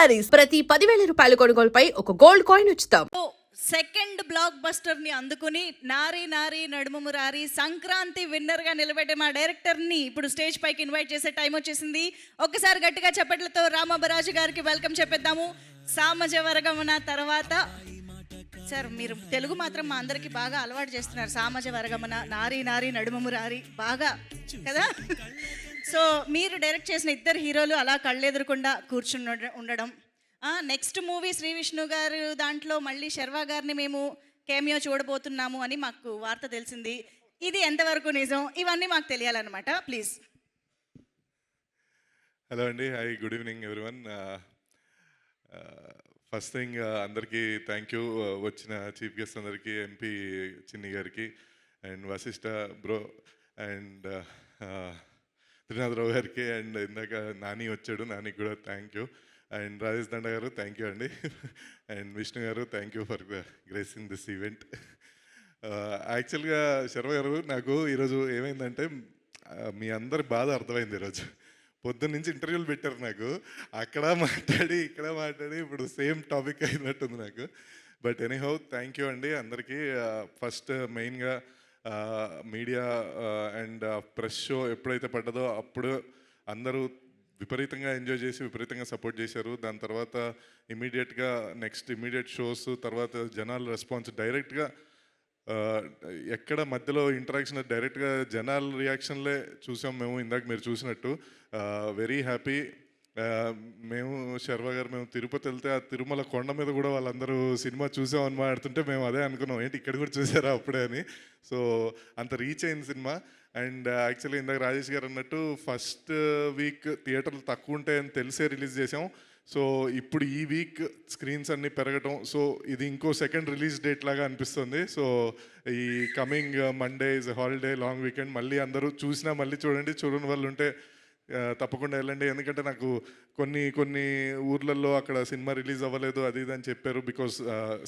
శారీస్ ప్రతి 10,000 రూపాయల కొనుగోలుపై ఒక గోల్డ్ కాయిన్ ఉచితం. సెకండ్ బ్లాక్ బస్టర్ ని అందుకుని నారీ నారీ నడుము మురారి సంక్రాంతి విన్నర్ గా నిలబెట్టే మా డైరెక్టర్ ని ఇప్పుడు స్టేజ్ పైకి ఇన్వైట్ చేసే టైం వచ్చేసింది. ఒక్కసారి గట్టిగా చప్పట్లతో రామబరాజు గారికి వెల్కమ్ చెప్పేద్దాము. సామజ వర్గమన తర్వాత సార్ మీరు తెలుగు మాత్రం మా అందరికి బాగా అలవాటు చేస్తున్నారు. సామజ వర్గమన, నారీ నారీ నడుము మురారి బాగా కదా. సో మీరు డైరెక్ట్ చేసిన ఇద్దరు హీరోలు అలా కళ్ళెదురకుండా కూర్చుని ఉండడం. నెక్స్ట్ మూవీ శ్రీ విష్ణు గారు దాంట్లో మళ్ళీ శర్వా గారిని మేము కేమియో చూడబోతున్నాము అని మాకు వార్త తెలిసింది. ఇది ఎంతవరకు నిజం, ఇవన్నీ మాకు తెలియాలన్నమాట. ప్లీజ్. హలో అండి, hi, good evening everyone. First thing అందరికీ థ్యాంక్ యూ, వచ్చిన చీఫ్ గెస్ట్ అందరికీ, ఎంపీ చిన్ని గారికి and Vashishtha bro and Trinatha Rao గారికి అండ్ ఇందాక నాని వచ్చాడు, నానికి కూడా థ్యాంక్ యూ. అండ్ రాజేష్ దండ గారు థ్యాంక్ యూ అండి. And Vishnu garu thank you for gracing this event. యాక్చువల్గా శర్వ గారు, నాకు ఈరోజు ఏమైందంటే మీ అందరి బాధ అర్థమైంది. ఈరోజు పొద్దున్న నుంచి ఇంటర్వ్యూలు పెట్టారు నాకు, అక్కడ మాట్లాడి ఇక్కడ మాట్లాడి ఇప్పుడు సేమ్ టాపిక్ అయినట్టుంది నాకు. బట్ ఎనీహౌ థ్యాంక్ యూ అండి అందరికీ. ఫస్ట్ మెయిన్గా మీడియా అండ్ ప్రెస్ షో ఎప్పుడైతే పడ్డదో అప్పుడు అందరూ విపరీతంగా ఎంజాయ్ చేసి విపరీతంగా సపోర్ట్ చేశారు. దాని తర్వాత ఇమీడియట్గా నెక్స్ట్ ఇమీడియట్ షోస్, తర్వాత జనాల రెస్పాన్స్ డైరెక్ట్గా ఎక్కడ మధ్యలో ఇంటరాక్షన్ డైరెక్ట్గా జనాల రియాక్షన్లే చూసాం మేము. ఇందాక మీరు చూసినట్టు వెరీ హ్యాపీ. మేము శర్వా గారు మేము తిరుపతి వెళ్తే ఆ తిరుమల కొండ మీద కూడా వాళ్ళందరూ సినిమా చూసామని మాట్లాడుతుంటే మేము అదే అనుకున్నాం, ఏంటి ఇక్కడ కూడా చూసారా అప్పుడే అని. సో అంత రీచ్ అయింది సినిమా. అండ్ యాక్చువల్లీ ఇందాక రాజేష్ గారు అన్నట్టు ఫస్ట్ వీక్ థియేటర్లు తక్కువ ఉంటాయని తెలిసే రిలీజ్ చేసాం. సో ఇప్పుడు ఈ వీక్ స్క్రీన్స్ అన్నీ పెరగటం, సో ఇది ఇంకో సెకండ్ రిలీజ్ డేట్ లాగా అనిపిస్తుంది. సో ఈ coming Monday is holiday, long weekend. మళ్ళీ అందరూ చూసినా మళ్ళీ చూడండి, చూడని వాళ్ళు ఉంటే తప్పకుండా వెళ్ళండి. ఎందుకంటే నాకు కొన్ని ఊర్లలో అక్కడ సినిమా రిలీజ్ అవ్వలేదు అది ఇది అని చెప్పారు, బికాస్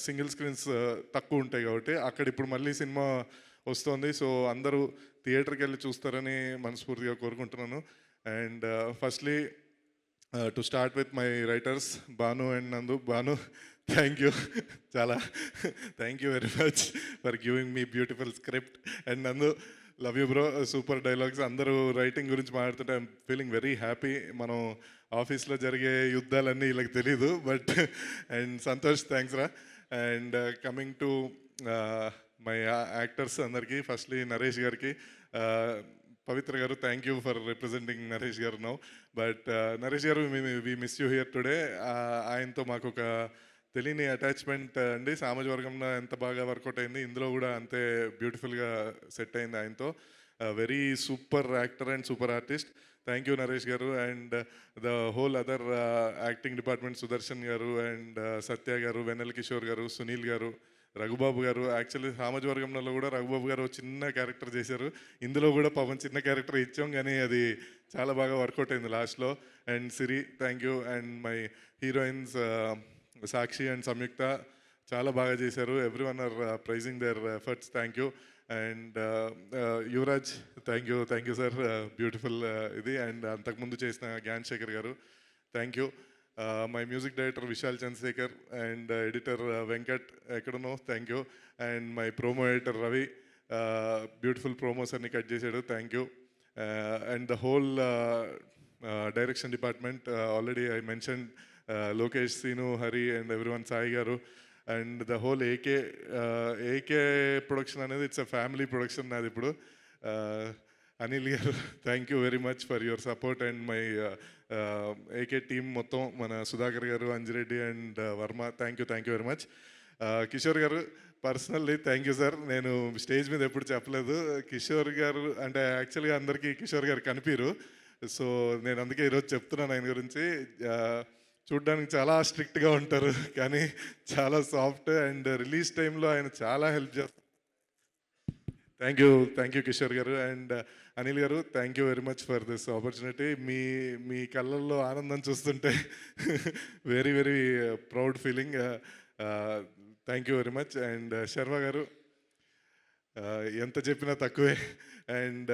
సింగిల్ స్క్రీన్స్ తక్కువ ఉంటాయి కాబట్టి. అక్కడ ఇప్పుడు మళ్ళీ సినిమా వస్తుంది. సో అందరూ థియేటర్కి వెళ్ళి చూస్తారని మనస్ఫూర్తిగా కోరుకుంటున్నాను. And firstly to start with my writers Bhanu and Nandu. Bhanu, thank you, చాలా thank you very much for giving me beautiful script. And Nandu, love you bro, super dialogues. అందరూ రైటింగ్ గురించి మాట్లాడుతుంటే ఐఎమ్ ఫీలింగ్ వెరీ హ్యాపీ. మనం ఆఫీస్లో జరిగే యుద్ధాలన్నీ వీళ్ళకి తెలీదు, బట్ అండ్ సంతోష్, థ్యాంక్స్ రా. And coming to my actors అందరికీ, ఫస్ట్లీ నరేష్ గారికి, పవిత్ర గారు, thank you for representing Naresh గారు నౌ. బట్ నరేష్ గారు, we miss you here today. ఆయనతో మాకు ఒక తెలియని అటాచ్మెంట్ అండి. సామాజిక వర్గంలో ఎంత బాగా వర్కౌట్ అయింది, ఇందులో కూడా అంతే బ్యూటిఫుల్గా సెట్ అయింది ఆయనతో. Very super actor and super artist. Thank you Naresh garu. And the whole other acting department, Sudarshan garu and సత్య గారు, వెన్నెల కిషోర్ గారు, సునీల్ గారు, రఘుబాబు గారు. యాక్చువల్లీ సామాజిక వర్గంలో కూడా రఘుబాబు గారు చిన్న క్యారెక్టర్ చేశారు, ఇందులో కూడా పాపం చిన్న క్యారెక్టర్ ఇచ్చాం, కానీ అది చాలా బాగా వర్కౌట్ అయింది లాస్ట్లో. And Siri, thank you. And my heroines Sakshi and Samyuktha చాలా బాగా చేశారు. Everyone are praising their efforts, thank you. And Yuvaraj, thank you sir, beautiful ఇది. అండ్ అంతకుముందు చేసిన Gnan Shekar garu, thank you. My music director Vishal Chandrasekhar and editor Venkat, ఎక్కడనో, thank you. And my promo editor Ravi, beautiful promos అన్ని cut చేశాడు, thank you. And the whole direction department, already I mention Lokesh, Seenu, Hari and everyone, Sai garu. And the whole AK production అనేది it's a family production నాది ఇప్పుడు. Anil garu, thank you very much for your support. And my AK team మొత్తం, మన Sudhakar garu, Anjireddy and Varma, thank you very much. Kishore garu, personally thank you sir. నేను stage మీద ఎప్పుడు చెప్పలేదు, కిషోర్ గారు అంటే యాక్చువల్గా అందరికీ కిషోర్ గారు కనిపిరు, సో నేను అందుకే ఈరోజు చెప్తున్నాను ఆయన గురించి. చూడ్డానికి చాలా స్ట్రిక్ట్గా ఉంటారు, కానీ చాలా సాఫ్ట్. అండ్ రిలీజ్ టైంలో ఆయన చాలా హెల్ప్ చేస్తారు. థ్యాంక్ యూ కిషోర్ గారు. And Anil garu, thank you very much for this opportunity. మీ కళ్ళల్లో ఆనందం చూస్తుంటే very very proud feeling. Thank you very much. And Sharwa garu, ఎంత చెప్పినా తక్కువే. అండ్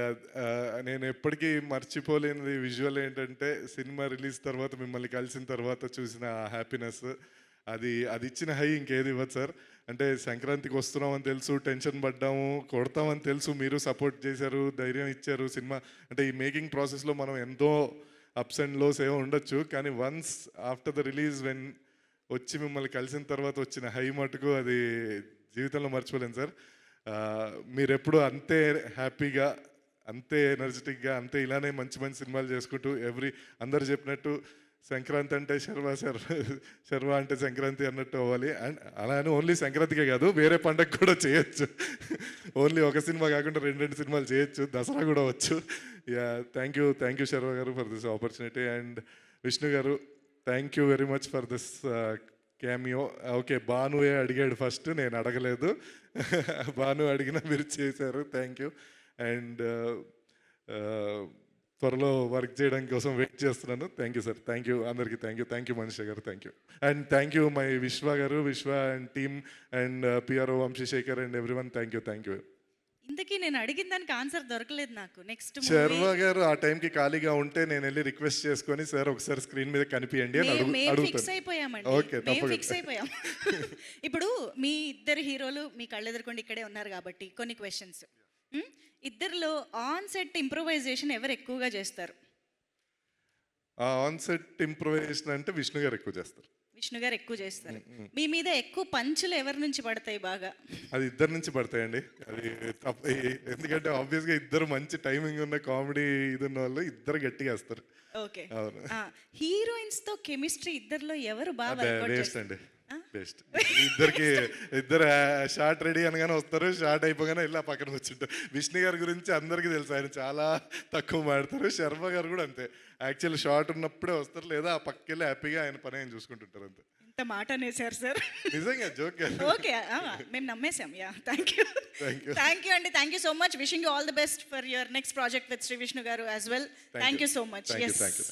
నేను ఎప్పటికీ మర్చిపోలేనిది విజువల్ ఏంటంటే సినిమా రిలీజ్ తర్వాత మిమ్మల్ని కలిసిన తర్వాత చూసిన ఆ హ్యాపీనెస్, అది అది ఇచ్చిన హై ఇంకేది ఇవ్వదు సార్. అంటే సంక్రాంతికి వస్తున్నామని తెలుసు, టెన్షన్ పడ్డాము, కొడతామని తెలుసు, మీరు సపోర్ట్ చేశారు, ధైర్యం ఇచ్చారు. సినిమా అంటే ఈ మేకింగ్ ప్రాసెస్లో మనం ఎంతో అప్స్ అండ్ లోస్ ఏమో ఉండొచ్చు, కానీ once after the release when వచ్చి మిమ్మల్ని కలిసిన తర్వాత వచ్చిన హై మటుకు అది జీవితంలో మర్చిపోలేను సార్. మీరు ఎప్పుడు అంతే హ్యాపీగా, అంతే ఎనర్జెటిక్గా, అంతే ఇలానే మంచి మంచి సినిమాలు చేసుకుంటూ అందరు చెప్పినట్టు సంక్రాంతి అంటే శర్వ అంటే సంక్రాంతి అన్నట్టు అవ్వాలి. అండ్ అలానే ఓన్లీ సంక్రాంతికే కాదు, వేరే పండగ కూడా చేయొచ్చు. ఓన్లీ ఒక సినిమా కాకుండా రెండు సినిమాలు చేయొచ్చు, దసరా కూడా వచ్చు. Yeah, thank you Sharwa garu for this opportunity. And Vishnu garu, thank you very much for this cameo. Okay, భానుయే అడిగాడు ఫస్ట్, నేను అడగలేదు. భాను అడిగినా మీరు చేశారు, థ్యాంక్ యూ. అండ్ త్వరలో వర్క్ చేయడం కోసం వెయిట్ చేస్తున్నాను. Thank you sir, thank you అందరికీ, thank you Manisha garu, thank you. And thank you my Vishwa garu, Vishwa and team and PRO Vamshishekar and everyone, thank you. ఇంతకీ నేను అడిగిన దానికి ఆన్సర్ దొరకలేదు నాకు. నెక్స్ట్ శర్వ గారు ఆ టైంకి ఖాళీగా ఉంటే నేను వెళ్ళి రిక్వెస్ట్ చేసుకొని, సార్ ఒకసారి స్క్రీన్ మీద కనిపించండి అని ఫిక్స్ అయిపోయామండి. ఓకే, ఫిక్స్ అయిపోయాం. ఇప్పుడు మీ ఇద్దరు హీరోలు మీ కళ్ళెదురుకుండా ఇక్కడే ఉన్నారు కాబట్టి కొన్ని క్వశ్చన్స్. ఇద్దరిలో ఆన్ సెట్ ఇంప్రూవైజేషన్ ఎవరు ఎక్కువగా చేస్తారు? ఆన్ సెట్ ఇంప్రూవైజేషన్ అంటే విష్ణు గారు ఎక్కువ చేస్తారు. విష్ణు గారు ఎక్కువ చేస్తారు. మీ మీద ఎక్కువ పంచులు ఎవరి నుంచి పడతాయి బాగా? అది ఇద్దరు నుంచి పడతాయండి. అది ఎందుకంటే ఆబ్వియస్గా ఇద్దరు మంచి టైమింగ్ ఉన్న కామెడీ ఇది ఉన్న వాళ్ళు ఇద్దరు గట్టిగా వేస్తారు. ఓకే, హీరోయిన్స్ తో కెమిస్ట్రీ ఇద్దరిలో ఎవరు బాగా? బెస్ట్ అండి, బెస్ట్. ఇద్దరు షార్ట్ రెడీ అనగానే వస్తారు, షార్ట్ అయిపోగానే ఇలా పక్కన కూర్చుంటారు. విష్ణు గారి గురించి అందరికీ తెలుసు, ఆయన చాలా తక్కువ మాడతారు. శర్మ గారు కూడా అంతే, యాక్చువల్ షార్ట్ ఉన్నప్పుడే వస్తారు, లేదా ఆ పక్కకెళ్ళి హ్యాపీగా ఆయన పని ఆయన చూసుకుంటుంటారు అంతే. ఇంత మాట అనేసారు సార్, నిజంగా జోక్. ఓకే, మేము నమ్మేసాం. యా, థ్యాంక్ యూ అండి, thank you so much. Wishing you all the best for your next project with Shri Vishnu garu as well. Thank you so much.